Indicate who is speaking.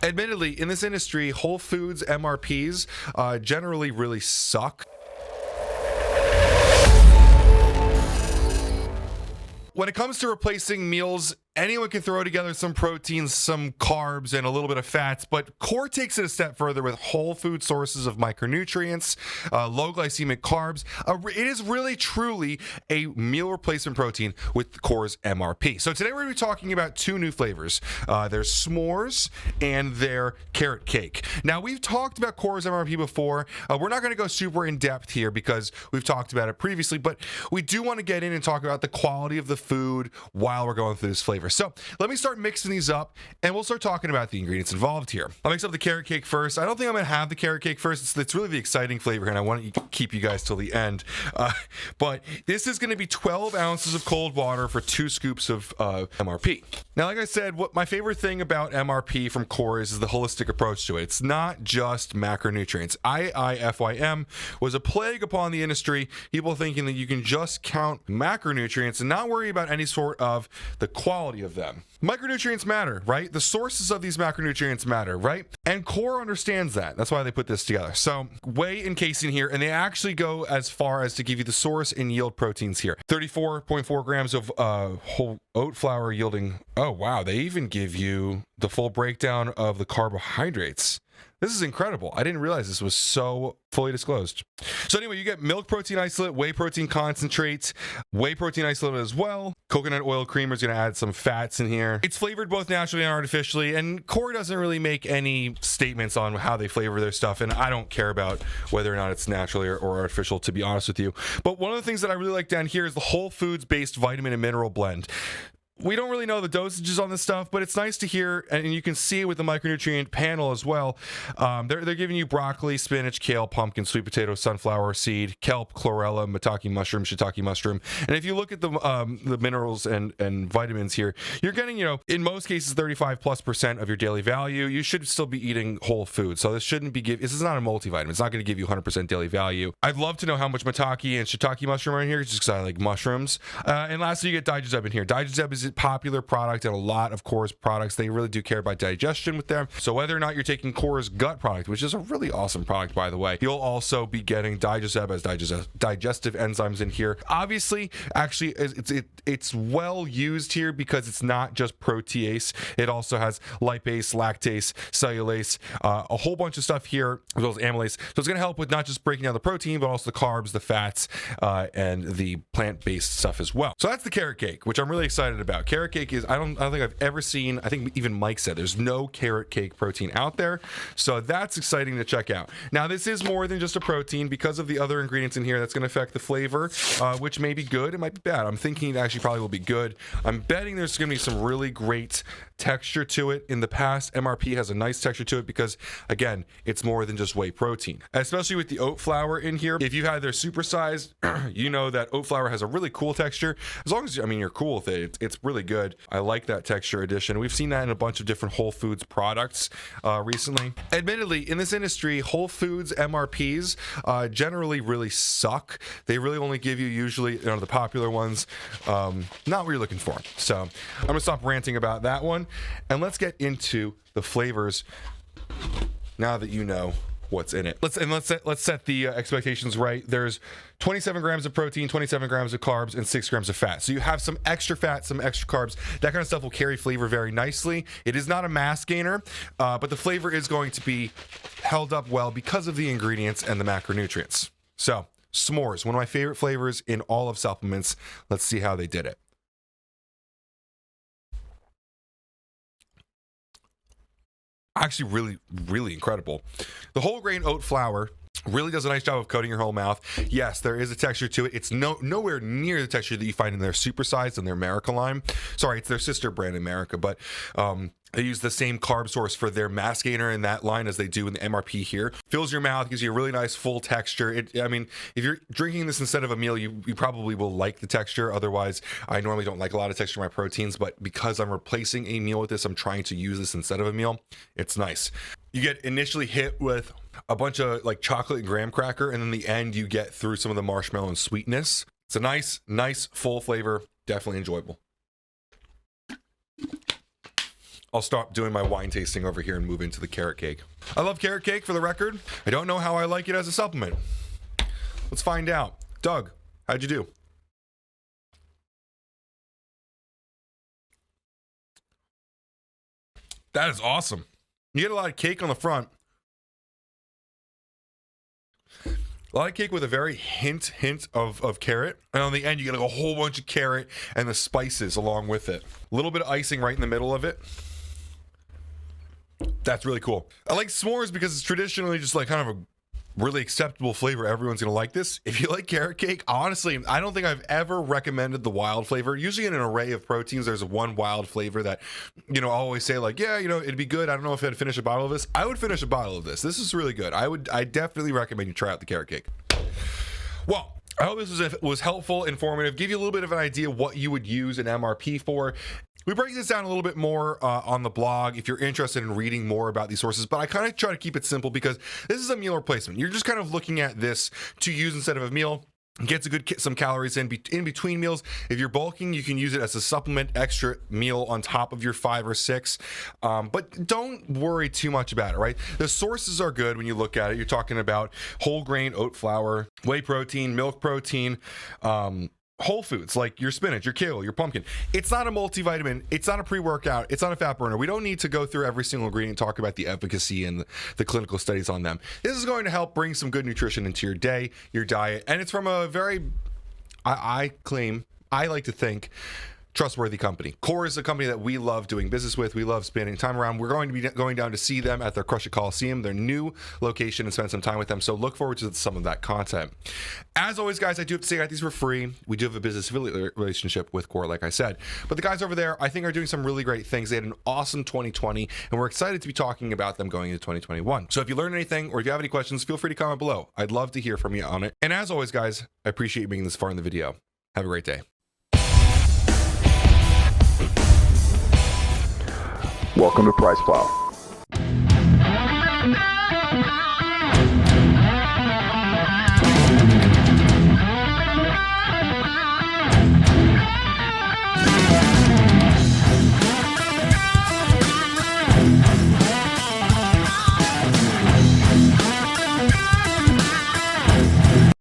Speaker 1: Admittedly, in this industry, Whole Foods MRPs generally really suck. When it comes to replacing meals, anyone can throw together some proteins, some carbs, and a little bit of fats, but Core takes it a step further with whole food sources of micronutrients, low glycemic carbs. It is really, truly a meal replacement protein with Core's MRP. So today we're going to be talking about two new flavors. There's s'mores and their carrot cake. Now, we've talked about Core's MRP before. We're not going to go super in depth here because we've talked about it previously, but we do want to get in and talk about the quality of the food while we're going through this flavor. So let me start mixing these up and we'll start talking about the ingredients involved here. I'll mix up the carrot cake first. I don't think I'm going to have the carrot cake first. It's really the exciting flavor and I want to keep you guys till the end. But this is going to be 12 ounces of cold water for 2 scoops of MRP. Now, like I said, what my favorite thing about MRP from Core is the holistic approach to it. It's not just macronutrients. IIFYM was a plague upon the industry, people thinking that you can just count macronutrients and not worry about any sort of the quality of them. Micronutrients matter, right? The sources of these macronutrients matter, right? And Core understands that. That's why they put this together. So whey and casein here, and they actually go as far as to give you the source and yield proteins here. 34.4 grams of whole oat flour yielding, oh wow, they even give you the full breakdown of the carbohydrates. This is incredible. I didn't realize this was so fully disclosed. So anyway, you get milk protein isolate, whey protein concentrate, whey protein isolate as well. Coconut oil creamer is going to add some fats in here. It's flavored both naturally and artificially, and Core doesn't really make any statements on how they flavor their stuff, and I don't care about whether or not it's naturally or artificial, to be honest with you. But one of the things that I really like down here is the whole foods-based vitamin and mineral blend. We don't really know the dosages on this stuff, but it's nice to hear, and you can see it with the micronutrient panel as well. They're giving you broccoli, spinach, kale, pumpkin, sweet potato, sunflower seed, kelp, chlorella, maitake mushroom, shiitake mushroom. And if you look at the minerals and vitamins here, you're getting, in most cases, 35+% of your daily value. You should still be eating whole food. So this is not a multivitamin. It's not going to give you 100% daily value. I'd love to know how much maitake and shiitake mushroom are in here, just because I like mushrooms. And lastly, you get Digizeb in here. Digizeb is a popular product and a lot of Core's products. They really do care about digestion with them. So whether or not you're taking Core's gut product, which is a really awesome product, by the way, you'll also be getting Digizeb as digestive enzymes in here. Obviously, actually, it's well used here because it's not just protease. It also has lipase, lactase, cellulase, a whole bunch of stuff here, as well as amylase. So it's going to help with not just breaking down the protein, but also the carbs, the fats, and the plant-based stuff as well. So that's the carrot cake, which I'm really excited about. Carrot cake is, I don't think I've ever seen, I think even Mike said there's no carrot cake protein out there. So that's exciting to check out. Now, this is more than just a protein because of the other ingredients in here that's going to affect the flavor, which may be good. It might be bad. I'm thinking it actually probably will be good. I'm betting there's going to be some really great texture to it. In the past, MRP has a nice texture to it because, again, it's more than just whey protein. Especially with the oat flour in here. If you've had their supersized, you know that oat flour has a really cool texture. As long as, you're cool with it. It's really good. I like that texture addition. We've seen that in a bunch of different Whole Foods products recently. Admittedly, in this industry, Whole Foods MRPs generally really suck. They really only give you usually, the popular ones, not what you're looking for. So I'm gonna stop ranting about that one, and let's get into the flavors now that you know what's in it. Let's set the expectations right. There's 27 grams of protein, 27 grams of carbs, and 6 grams of fat. So you have some extra fat, some extra carbs. That kind of stuff will carry flavor very nicely. It is not a mass gainer, but the flavor is going to be held up well because of the ingredients and the macronutrients. So s'mores, one of my favorite flavors in all of supplements. Let's see how they did it. Actually, really, really incredible. The whole grain oat flour really does a nice job of coating your whole mouth. Yes, there is a texture to it. It's nowhere near the texture that you find in their supersized and their America line. Sorry, it's their sister brand America, but they use the same carb source for their mass gainer in that line as they do in the MRP here. Fills your mouth, gives you a really nice full texture. If you're drinking this instead of a meal, you probably will like the texture. Otherwise, I normally don't like a lot of texture in my proteins, but because I'm replacing a meal with this, I'm trying to use this instead of a meal. It's nice. You get initially hit with a bunch of like chocolate and graham cracker, and in the end, you get through some of the marshmallow and sweetness. It's a nice full flavor. Definitely enjoyable. I'll stop doing my wine tasting over here and move into the carrot cake. I love carrot cake, for the record. I don't know how I like it as a supplement. Let's find out. Doug, how'd you do? That is awesome. You get a lot of cake on the front. A lot of cake with a very hint of carrot. And on the end, you get like a whole bunch of carrot and the spices along with it. A little bit of icing right in the middle of it. That's really cool. I like s'mores because it's traditionally just like kind of a really acceptable flavor. Everyone's gonna like this. If you like carrot cake, honestly, I don't think I've ever recommended the wild flavor. Usually in an array of proteins, there's one wild flavor that, you know, I always say like, yeah, you know, it'd be good. I don't know if I'd finish a bottle of this. I would finish a bottle of this. This is really good. I definitely recommend you try out the carrot cake. Well, I hope this was helpful, informative, give you a little bit of an idea what you would use an MRP for. We break this down a little bit more on the blog if you're interested in reading more about these sources, but I kind of try to keep it simple because this is a meal replacement. You're just kind of looking at this to use instead of a meal. Gets some calories in between meals. If you're bulking, you can use it as a supplement, extra meal on top of your 5 or 6. But don't worry too much about it, right? The sources are good when you look at it. You're talking about whole grain oat flour, whey protein, milk protein, whole foods like your spinach, your kale, your pumpkin. It's not a multivitamin. It's not a pre-workout. It's not a fat burner. We don't need to go through every single ingredient and talk about the efficacy and the clinical studies on them. This is going to help bring some good nutrition into your day, your diet, and it's from a very, I like to think, trustworthy company. Core is a company that we love doing business with. We love spending time around. We're going to be going down to see them at their Crush It Coliseum, their new location, and spend some time with them. So look forward to some of that content. As always, guys, I do have to say that these were free. We do have a business affiliate relationship with Core, like I said. But the guys over there, I think, are doing some really great things. They had an awesome 2020, and we're excited to be talking about them going into 2021. So if you learned anything or if you have any questions, feel free to comment below. I'd love to hear from you on it. And as always, guys, I appreciate you being this far in the video. Have a great day.
Speaker 2: Welcome to PricePlow.